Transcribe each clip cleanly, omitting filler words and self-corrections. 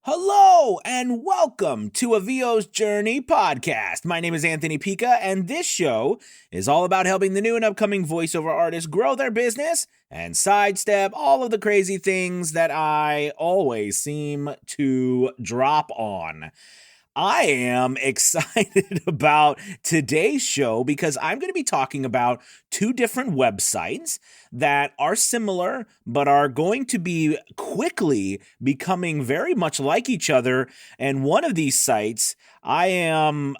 Hello and welcome to a VO's Journey podcast. My name is Anthony Pica, and this show is all about helping the new and upcoming voiceover artists grow their business and sidestep all of the crazy things that I always seem to drop on. I am excited about today's show because I'm going to be talking about two different websites that are similar but are going to be quickly becoming very much like each other. And one of these sites I am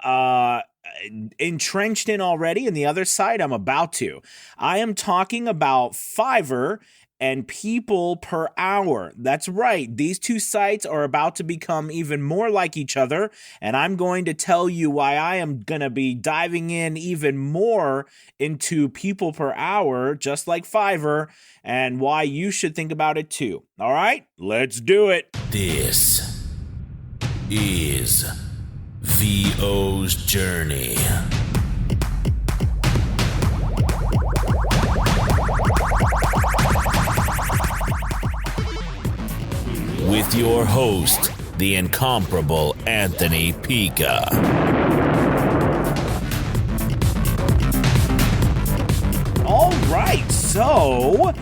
entrenched in already, and the other side I'm about to. I am talking about Fiverr and People Per Hour. That's right. These two sites are about to become even more like each other, and I'm going to tell you why I am going to be diving in even more into People Per Hour, just like Fiverr, and why you should think about it too. All right, let's do it. This is VO's Journey. With your host, the incomparable Anthony Pica. All right, so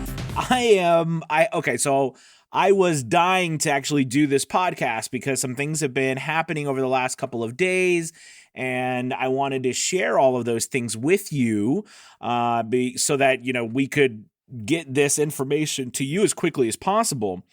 I was dying to actually do this podcast because some things have been happening over the last couple of days, and I wanted to share all of those things with you, so that we could get this information to you as quickly as possible.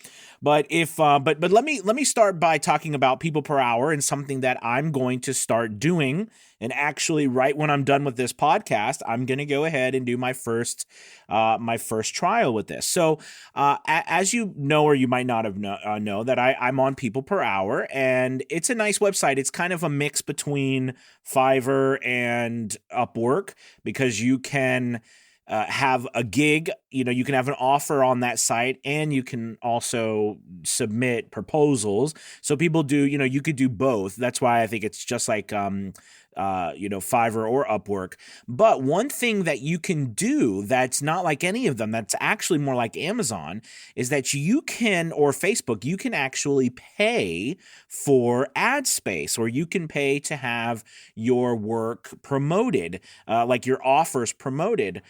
But let me start by talking about People Per Hour and something that I'm going to start doing. And actually, right when I'm done with this podcast, I'm going to go ahead and do my first trial with this. So, as you know, or you might not have know that I'm on People Per Hour, and it's a nice website. It's kind of a mix between Fiverr and Upwork because you can have a gig, you can have an offer on that site, and you can also submit proposals. So people do, you could do both. That's why I think it's just like, Fiverr or Upwork. But one thing that you can do that's not like any of them, that's actually more like Amazon, is that you can, or Facebook, you can actually pay for ad space, or you can pay to have your work promoted, like your offers promoted.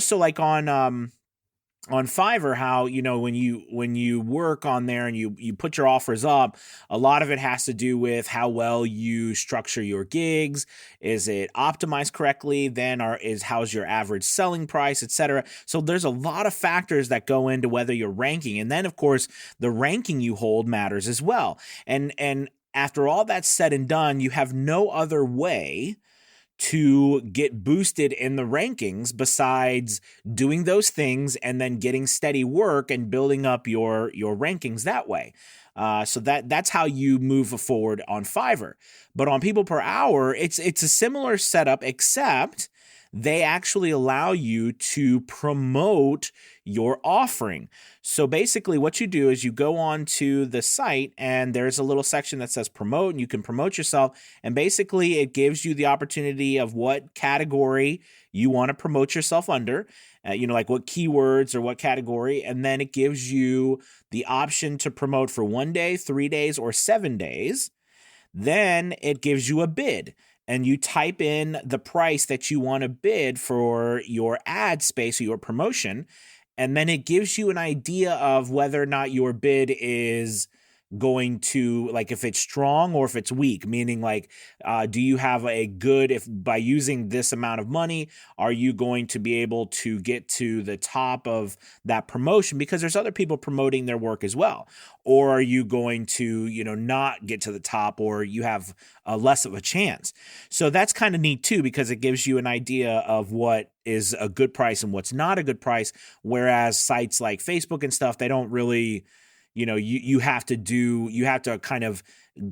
So like on Fiverr, how, when you work on there and you put your offers up, a lot of it has to do with how well you structure your gigs. Is it optimized correctly? Then how's your average selling price, etc. So there's a lot of factors that go into whether you're ranking. And then, of course, the ranking you hold matters as well. And after all that's said and done, you have no other way to get boosted in the rankings besides doing those things and then getting steady work and building up your rankings that way. So that's how you move forward on Fiverr. But on People Per Hour, it's a similar setup, except they actually allow you to promote your offering. So basically what you do is you go on to the site, and there's a little section that says promote, and you can promote yourself. And basically it gives you the opportunity of what category you want to promote yourself under, like what keywords or what category. And then it gives you the option to promote for 1 day, 3 days, or 7 days. Then it gives you a bid, and you type in the price that you want to bid for your ad space or your promotion. And then it gives you an idea of whether or not your bid is going to, like, if it's strong or if it's weak, meaning like, do you have a good, if by using this amount of money, are you going to be able to get to the top of that promotion? Because there's other people promoting their work as well. Or are you going to, not get to the top, or you have less of a chance? So that's kind of neat too, because it gives you an idea of what is a good price and what's not a good price. Whereas sites like Facebook and stuff, they don't really, you have to kind of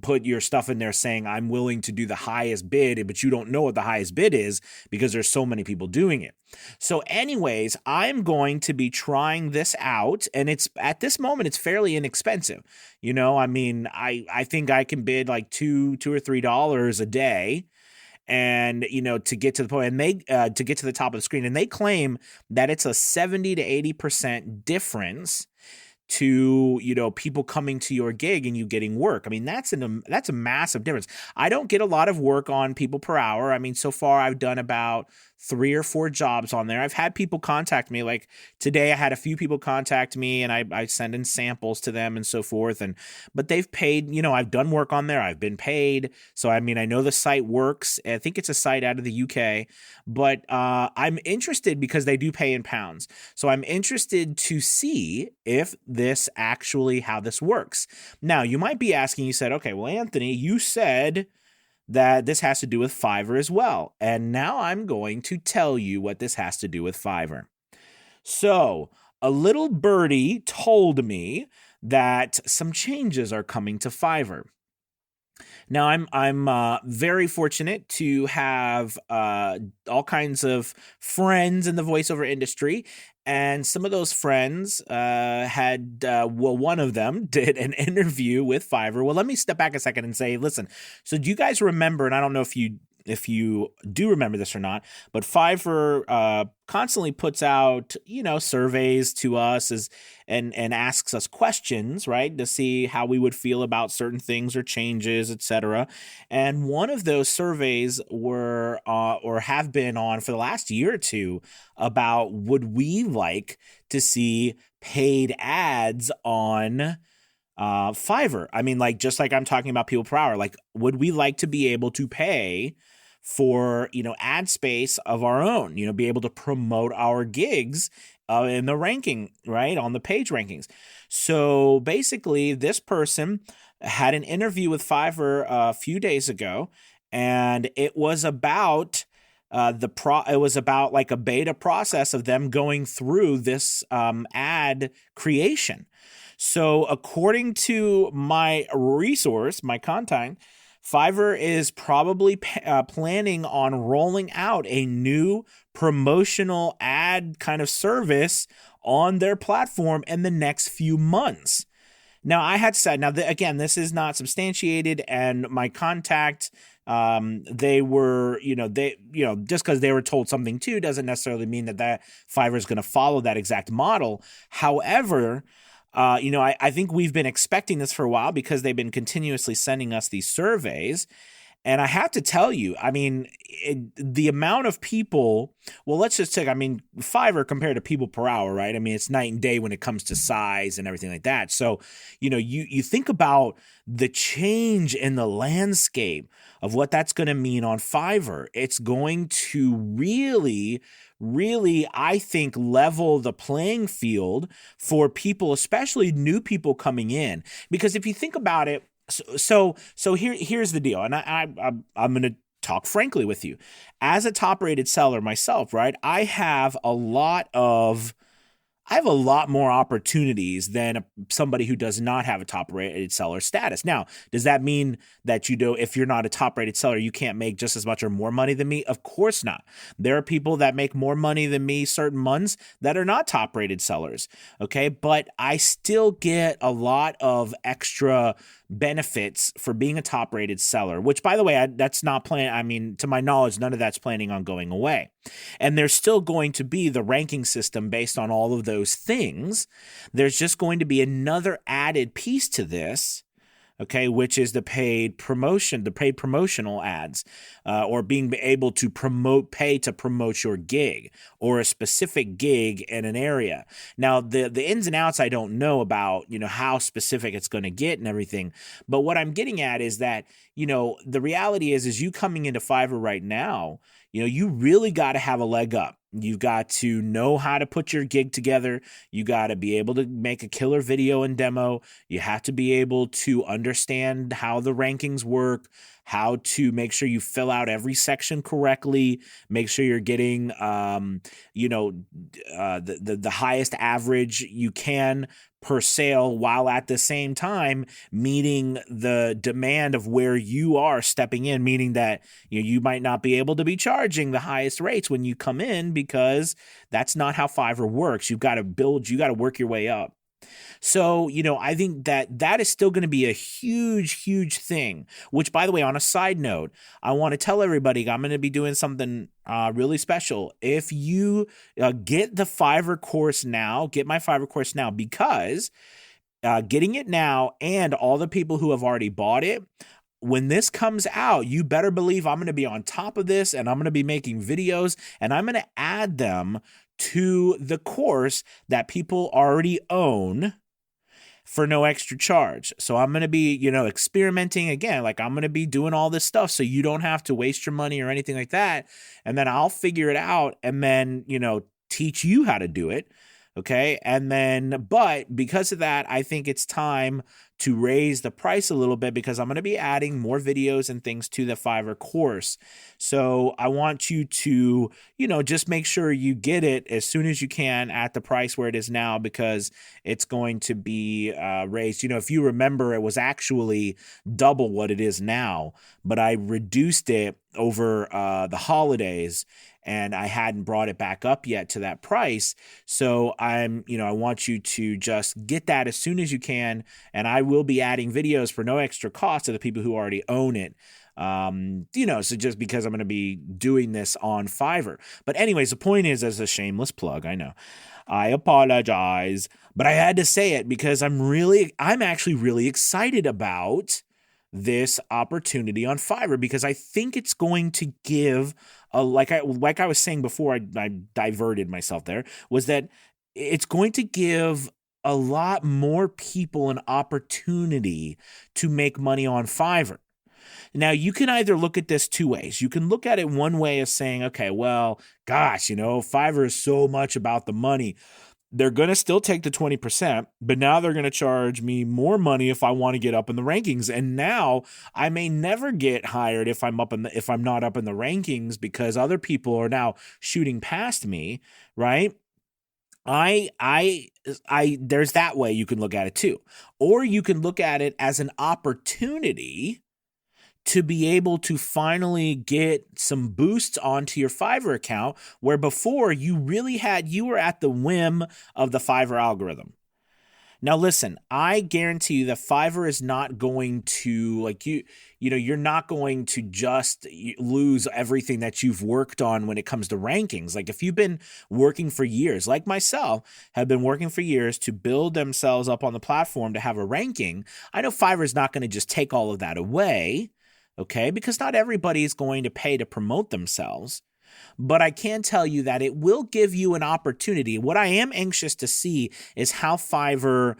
put your stuff in there saying, I'm willing to do the highest bid, but you don't know what the highest bid is because there's so many people doing it. So anyways, I'm going to be trying this out, and it's, at this moment, it's fairly inexpensive. I think I can bid like $2 or $3 a day. And, to get to the point, and they, to get to the top of the screen, and they claim that it's a 70 to 80% difference to, people coming to your gig and you getting work. I mean, that's a massive difference. I don't get a lot of work on people per hour. I mean, so far I've done about 3 or 4 jobs on there. I've had people contact me. Like today I had a few people contact me, and I send in samples to them and so forth. But they've paid, I've done work on there. I've been paid. So, I mean, I know the site works. I think it's a site out of the UK, but I'm interested because they do pay in pounds. So I'm interested to see if this actually, how this works. Now, you might be asking, you said, okay, well, Anthony, you said that this has to do with Fiverr as well. And now I'm going to tell you what this has to do with Fiverr. So, a little birdie told me that some changes are coming to Fiverr. Now, I'm very fortunate to have all kinds of friends in the voiceover industry, and some of those friends had one of them did an interview with Fiverr. Well, let me step back a second and say, listen. So, do you guys remember? And I don't know if you do remember this or not, but Fiverr constantly puts out, surveys to us and asks us questions, right, to see how we would feel about certain things or changes, etc. And one of those surveys were or have been on for the last year or two about would we like to see paid ads on Fiverr. I mean, like, just like I'm talking about people per hour, like, would we like to be able to pay for, ad space of our own, be able to promote our gigs in the ranking, right, on the page rankings. So basically, this person had an interview with Fiverr a few days ago, and it was about it was about like a beta process of them going through this ad creation. So according to my resource, my contact, Fiverr is probably planning on rolling out a new promotional ad kind of service on their platform in the next few months. Now, I had said, again, this is not substantiated, and my contact, they were, just because they were told something too doesn't necessarily mean that Fiverr is going to follow that exact model. However, I think we've been expecting this for a while because they've been continuously sending us these surveys. And I have to tell you, I mean, the amount of people, well, let's just take, Fiverr compared to people per hour, right? I mean, it's night and day when it comes to size and everything like that. So, you think about the change in the landscape of what that's going to mean on Fiverr. It's going to really, I think, level the playing field for people, especially new people coming in. Because if you think about it, so here's the deal, and I'm going to talk frankly with you. As a top-rated seller myself, right, I have a lot more opportunities than somebody who does not have a top-rated seller status. Now, does that mean that if you're not a top-rated seller, you can't make just as much or more money than me? Of course not. There are people that make more money than me certain months that are not top-rated sellers, okay? But I still get a lot of extra benefits for being a top-rated seller, which, by the way, that's not to my knowledge, none of that's planning on going away. And there's still going to be the ranking system based on all of those things. There's just going to be another added piece to this, okay, which is the paid promotional ads, or being able to pay to promote your gig or a specific gig in an area. Now, the ins and outs I don't know about, how specific it's going to get and everything. But what I'm getting at is that, the reality is you coming into Fiverr right now, you really got to have a leg up. You've got to know how to put your gig together. You got to be able to make a killer video and demo. You have to be able to understand how the rankings work, how to make sure you fill out every section correctly, make sure you're getting, the highest average you can per sale, while at the same time meeting the demand of where you are stepping in, meaning that you might not be able to be charging the highest rates when you come in, because that's not how Fiverr works. You got to work your way up. So, I think that that is still going to be a huge, huge thing, which, by the way, on a side note, I want to tell everybody I'm going to be doing something really special. If you get the Fiverr course now, get my Fiverr course now, because getting it now and all the people who have already bought it, when this comes out, you better believe I'm going to be on top of this, and I'm going to be making videos, and I'm going to add them to the course that people already own for no extra charge. So I'm going to be, experimenting again. Like, I'm going to be doing all this stuff so you don't have to waste your money or anything like that. And then I'll figure it out and then, teach you how to do it. Okay. And then, but because of that, I think it's time to raise the price a little bit, because I'm going to be adding more videos and things to the Fiverr course. So I want you to, just make sure you get it as soon as you can at the price where it is now, because it's going to be raised. If you remember, it was actually double what it is now, but I reduced it over the holidays, and I hadn't brought it back up yet to that price. So I want you to just get that as soon as you can. And I will be adding videos for no extra cost to the people who already own it. So just because I'm going to be doing this on Fiverr. But anyways, the point is, as a shameless plug, I know, I apologize, but I had to say it because I'm actually really excited about this opportunity on Fiverr, because I think it's going to give like I was saying before, I diverted myself there, was that it's going to give a lot more people an opportunity to make money on Fiverr. Now, you can either look at this two ways. You can look at it one way as saying, okay, well, gosh, Fiverr is so much about the money. They're going to still take the 20%, but now they're going to charge me more money if I want to get up in the rankings. And now I may never get hired if I'm not up in the rankings, because other people are now shooting past me, right? There's that way you can look at it too. Or you can look at it as an opportunity to be able to finally get some boosts onto your Fiverr account, where before you were at the whim of the Fiverr algorithm. Now, listen, I guarantee you that Fiverr is not going to, you're not going to just lose everything that you've worked on when it comes to rankings. Like, if you've been working for years, like myself, have been working for years to build themselves up on the platform to have a ranking, I know Fiverr is not going to just take all of that away. Okay, because not everybody is going to pay to promote themselves. But I can tell you that it will give you an opportunity. What I am anxious to see is how Fiverr,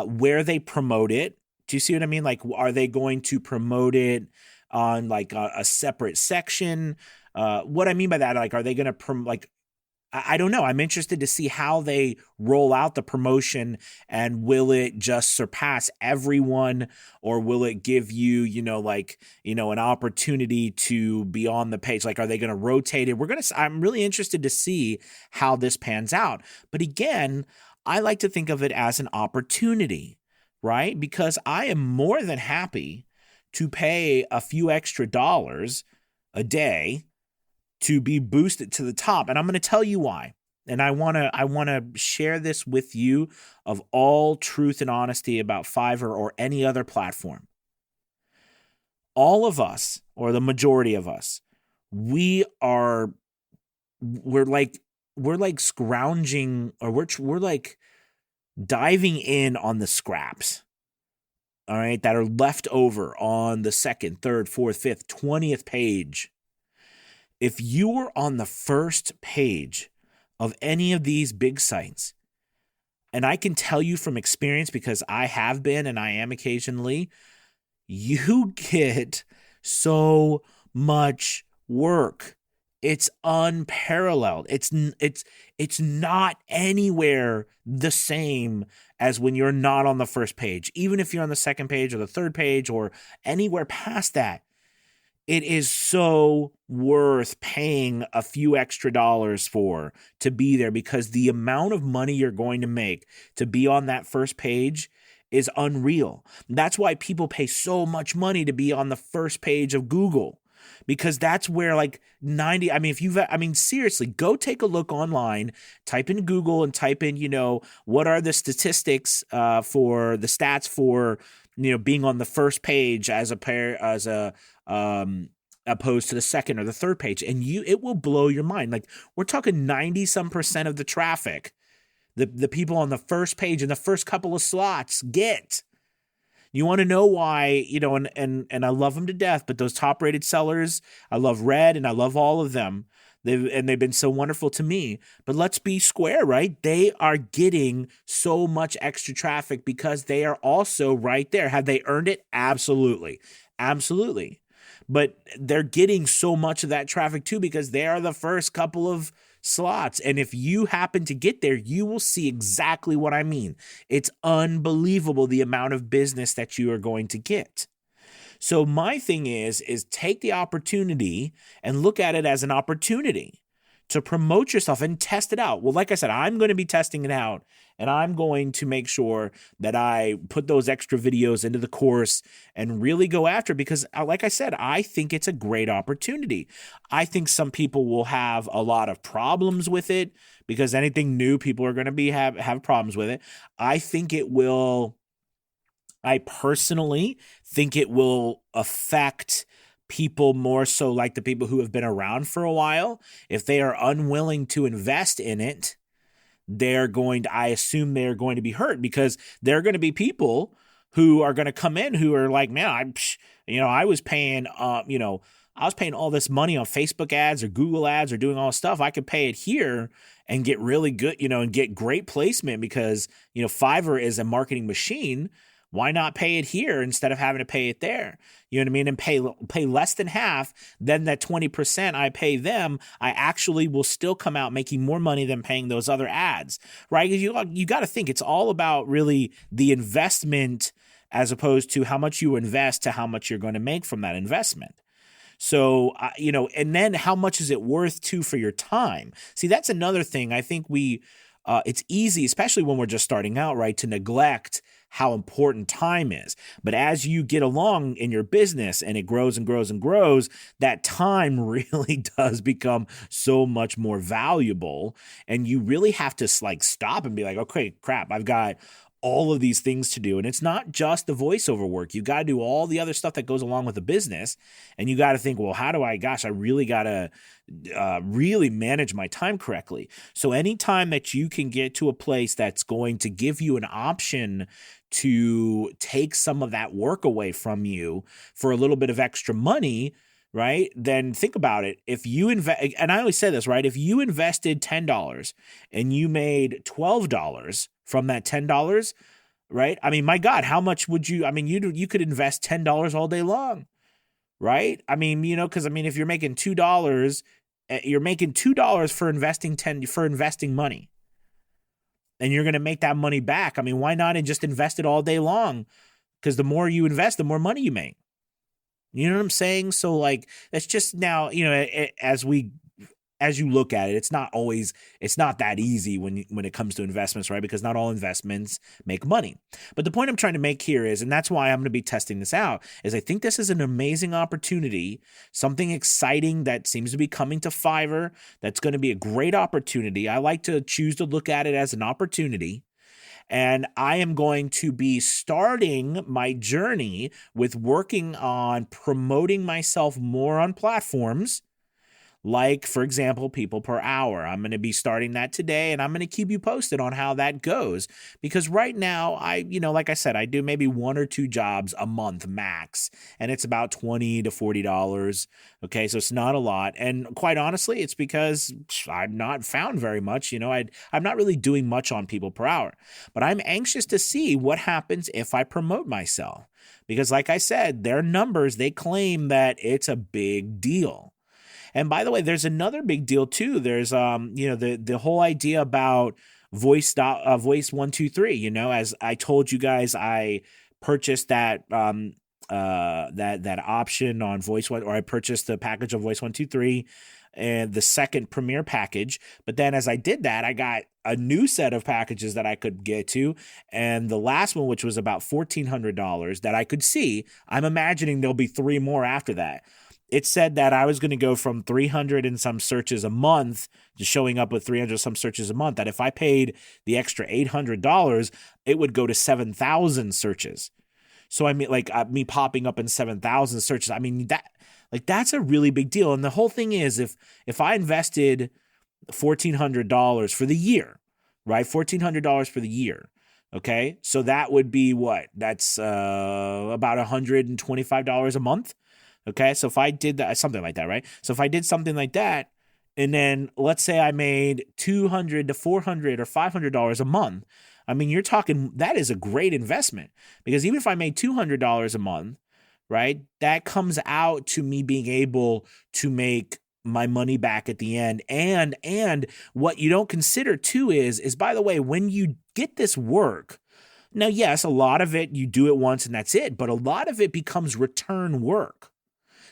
where they promote it. Do you see what I mean? Like, are they going to promote it on like a separate section? What I mean by that, like, are they going to I don't know. I'm interested to see how they roll out the promotion, and will it just surpass everyone, or will it give you, an opportunity to be on the page? Like, are they going to rotate it? I'm really interested to see how this pans out. But again, I like to think of it as an opportunity, right? Because I am more than happy to pay a few extra dollars a day to be boosted to the top. And I'm going to tell you why. And I want to share this with you of all truth and honesty about Fiverr or any other platform. All of us, or the majority of us, we're like scrounging, or we're like diving in on the scraps, all right, that are left over on the second, third, fourth, fifth, 20th page. If you were on the first page of any of these big sites, and I can tell you from experience, because I have been and I am occasionally, you get so much work. It's unparalleled. It's not anywhere the same as when you're not on the first page. Even if you're on the second page or the third page or anywhere past that, it is so worth paying a few extra dollars to be there, because the amount of money you're going to make to be on that first page is unreal. That's why people pay so much money to be on the first page of Google, because that's where like 90, I mean, if you've, I mean, seriously, go take a look online, type in Google and type in, what are the statistics for the stats for, being on the first page as a pair, as a, opposed to the second or the third page. And it will blow your mind. Like we're talking 90 some percent of the traffic, the people on the first page in the first couple of slots get. You want to know why, and I love them to death, but those top rated sellers, I love Red and I love all of them. They've been so wonderful to me. But let's be square, right? They are getting so much extra traffic because they are also right there. Have they earned it? Absolutely. Absolutely. But they're getting so much of that traffic too because they are the first couple of slots. And if you happen to get there, you will see exactly what I mean. It's unbelievable the amount of business that you are going to get. So my thing is take the opportunity and look at it as an opportunity to promote yourself and test it out. Well, like I said, I'm going to be testing it out, and I'm going to make sure that I put those extra videos into the course and really go after it because, like I said, I think it's a great opportunity. I think some people will have a lot of problems with it because anything new, people are going to have problems with it. I personally think it will affect people more so like the people who have been around for a while. If they are unwilling to invest in it, I assume they're going to be hurt because there are going to be people who are going to come in who are like, man, I was paying, I was paying all this money on Facebook ads or Google ads or doing all this stuff. I could pay it here and get really good, and get great placement because, Fiverr is a marketing machine. Why not pay it here instead of having to pay it there? You know what I mean? And pay less than half, then that 20% I pay them, I actually will still come out making more money than paying those other ads, right? You got to think it's all about really the investment as opposed to how much you invest to how much you're going to make from that investment. So, and then how much is it worth too for your time? See, that's another thing. I think it's easy, especially when we're just starting out, right, to neglect how important time is. But as you get along in your business and it grows and grows and grows, that time really does become so much more valuable. And you really have to stop and be like, okay, crap, I've got all of these things to do. And it's not just the voiceover work. You got to do all the other stuff that goes along with the business. And you got to think, well, I really got to really manage my time correctly. So anytime that you can get to a place that's going to give you an option to take some of that work away from you for a little bit of extra money, right? Then think about it. If you invest, and I always say this, right? If you invested $10 and you made $12 from that $10, right? I mean, my God, how much would you could invest $10 all day long, right? I mean, because if you're making $2, you're making $2 for investing money. And you're going to make that money back. I mean, why not and just invest it all day long? Because the more you invest, the more money you make. You know what I'm saying? So that's just now, as you look at it, it's not that easy when it comes to investments, right? Because not all investments make money. But the point I'm trying to make here is, and that's why I'm going to be testing this out, is I think this is an amazing opportunity, something exciting that seems to be coming to Fiverr. That's going to be a great opportunity. I like to choose to look at it as an opportunity. And I am going to be starting my journey with working on promoting myself more on platforms like, for example, people per hour. I'm going to be starting that today, and I'm going to keep you posted on how that goes. Because right now, like I said, I do maybe 1 or 2 jobs a month max, and it's about $20 to $40. Okay, so it's not a lot. And quite honestly, it's because I'm not found very much. I'm not really doing much on people per hour. But I'm anxious to see what happens if I promote myself. Because like I said, their numbers, they claim that it's a big deal. And by the way, there's another big deal too. There's the whole idea about voice 123. As I told you guys, I purchased that that option on Voice One, or I purchased the package of Voice 123 and the second Premier package. But then as I did that, I got a new set of packages that I could get to. And the last one, which was about $1,400 that I could see, I'm imagining there'll be 3 more after that. it said that I was going to go from 300 and some searches a month to showing up with 300 some searches a month, that if I paid the extra $800, it would go to 7,000 searches. So I mean, like me popping up in 7,000 searches, I mean, that's a really big deal. And the whole thing is, if I invested $1,400 for the year, right? $1,400 for the year. Okay. So that would be what? That's about $125 a month. Okay. So if I did that, something like that, right? So if I did something like that, and then let's say I made $200 to $400 or $500 a month, I mean, you're talking, that is a great investment, because even if I made $200 a month, right, that comes out to me being able to make my money back at the end. And what you don't consider too is by the way, when you get this work, now, yes, a lot of it, you do it once and that's it, but a lot of it becomes return work.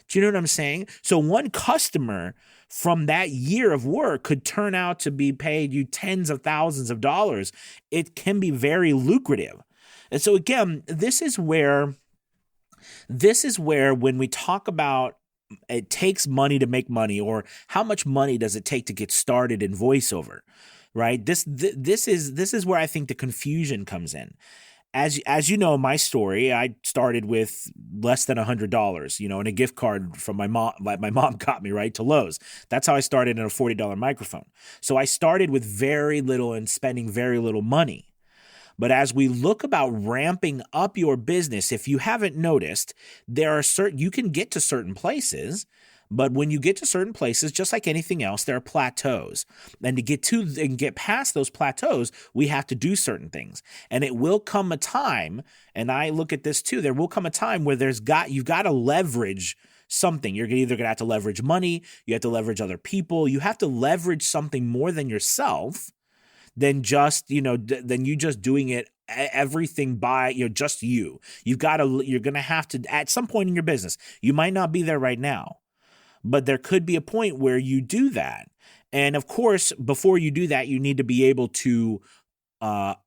Do you know what I'm saying? So one customer from that year of work could turn out to be paid you tens of thousands of dollars. It can be very lucrative. And so again, this is where when we talk about it takes money to make money, or how much money does it take to get started in voiceover, right? This is where I think the confusion comes in. As you know, my story, I started with less than $100, and a gift card from my mom. My mom got me, right, to Lowe's. That's how I started in a $40 microphone. So I started with very little and spending very little money. But as we look about ramping up your business, if you haven't noticed, you can get to certain places, but when you get to certain places, just like anything else, there are plateaus. And to get past those plateaus, we have to do certain things. And it will come a time, and I look at this too, there will come a time where you've got to leverage something. You're either going to have to leverage money, you have to leverage other people, you have to leverage something more than yourself, than just, than you just doing it everything by, just you. You're going to have to, at some point in your business, you might not be there right now, but there could be a point where you do that. And of course, before you do that, you need to be able to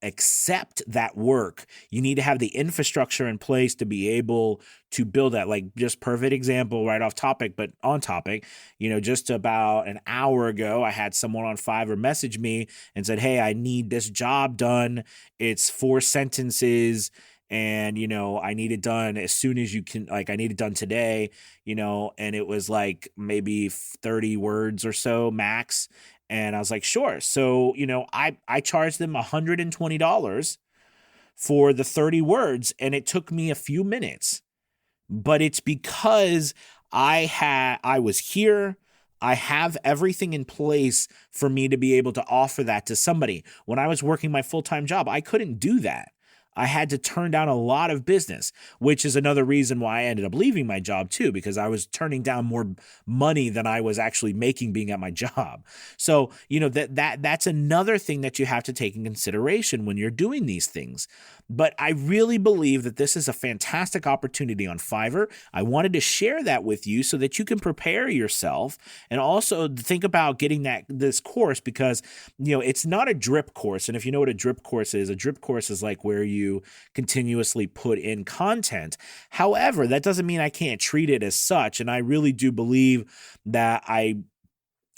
accept that work. You need to have the infrastructure in place to be able to build that. Like, just perfect example, right off topic, but on topic, just about an hour ago, I had someone on Fiverr message me and said, hey, I need this job done. It's 4 sentences. And, I need it done as soon as you can, like, I need it done today, and it was like maybe 30 words or so max. And I was like, sure. So, I charged them $120 for the 30 words, and it took me a few minutes, but it's because I was here. I have everything in place for me to be able to offer that to somebody. When I was working my full-time job, I couldn't do that. I had to turn down a lot of business, which is another reason why I ended up leaving my job too, because I was turning down more money than I was actually making being at my job. So, that's another thing that you have to take in consideration when you're doing these things. But I really believe that this is a fantastic opportunity on Fiverr. I wanted to share that with you so that you can prepare yourself, and also think about getting this course, because, it's not a drip course. And if you know what a drip course is like where you continuously put in content. However, that doesn't mean I can't treat it as such. And I really do believe that I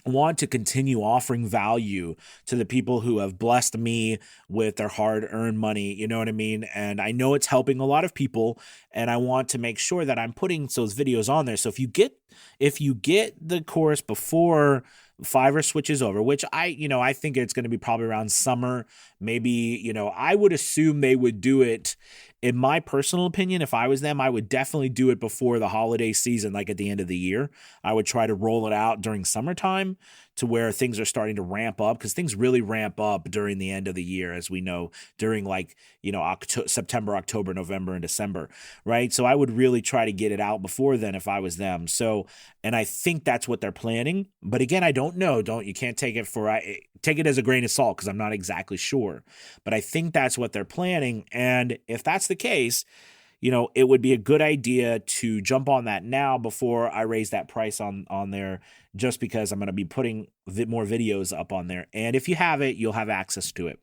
want to continue offering value to the people who have blessed me with their hard-earned money, you know what I mean? And I know it's helping a lot of people, and I want to make sure that I'm putting those videos on there. So if you get the course before Fiverr switches over, which I think it's going to be probably around summer, maybe, I would assume they would do it. In my personal opinion, if I was them, I would definitely do it before the holiday season, like at the end of the year. I would try to roll it out during summertime to where things are starting to ramp up, because things really ramp up during the end of the year, as we know, during September, October, November, and December, right? So I would really try to get it out before then if I was them. So, and I think that's what they're planning. But again, I don't know. You can't take it as a grain of salt, because I'm not exactly sure. But I think that's what they're planning. And if that's the case, it would be a good idea to jump on that now before I raise that price on there, just because I'm going to be putting more videos up on there. And if you have it, you'll have access to it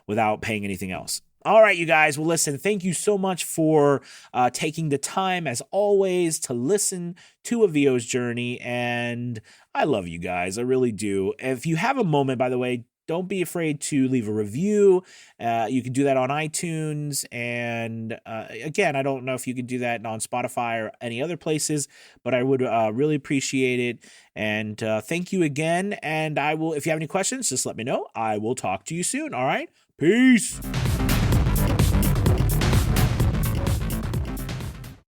without paying anything else. All right, you guys. Well, listen, thank you so much for taking the time, as always, to listen to a VO's journey. And I love you guys. I really do. If you have a moment, by the way, don't be afraid to leave a review. You can do that on iTunes. And again, I don't know if you can do that on Spotify or any other places, but I would really appreciate it. And thank you again. And I will, if you have any questions, just let me know. I will talk to you soon. All right. Peace.